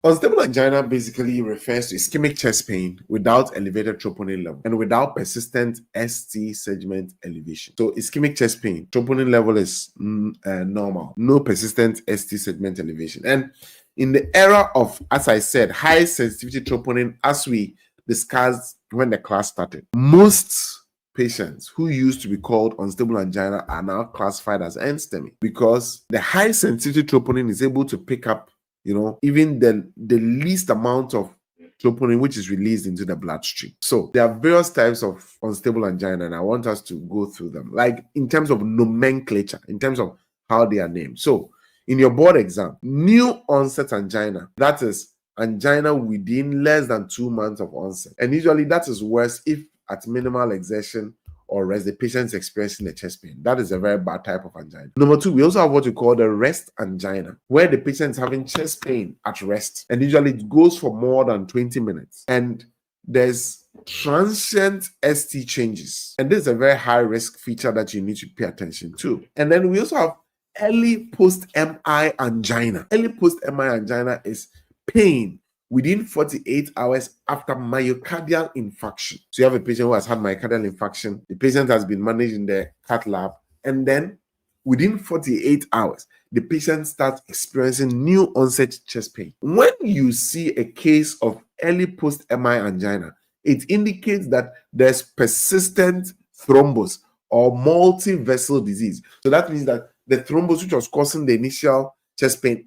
Unstable angina basically refers to ischemic chest pain without elevated troponin level and without persistent ST segment elevation. So ischemic chest pain, troponin level is normal, no persistent ST segment elevation. And in the era of, as I said, high sensitivity troponin, as we discussed when the class started, most patients who used to be called unstable angina are now classified as NSTEMI because the high sensitivity troponin is able to pick up, even the least amount of troponin which is released into the bloodstream. So there are various types of unstable angina, and I want us to go through them, like in terms of nomenclature, in terms of how they are named. So in your board exam, new onset angina, that is angina within less than 2 months of onset. And usually that is worse if at minimal exertion or rest, the patient is experiencing a chest pain. That is a very bad type of angina. Number two, we also have what we call the rest angina, where the patient is having chest pain at rest. And usually it goes for more than 20 minutes. And there's transient ST changes. And this is a very high risk feature that you need to pay attention to. And then we also have early post-MI angina. Early post-MI angina is pain within 48 hours after myocardial infarction. So you have a patient who has had myocardial infarction. The patient has been managed in the cath lab. And then within 48 hours, the patient starts experiencing new onset chest pain. When you see a case of early post-MI angina, it indicates that there's persistent thrombus or multi-vessel disease. So that means that the thrombus which was causing the initial chest pain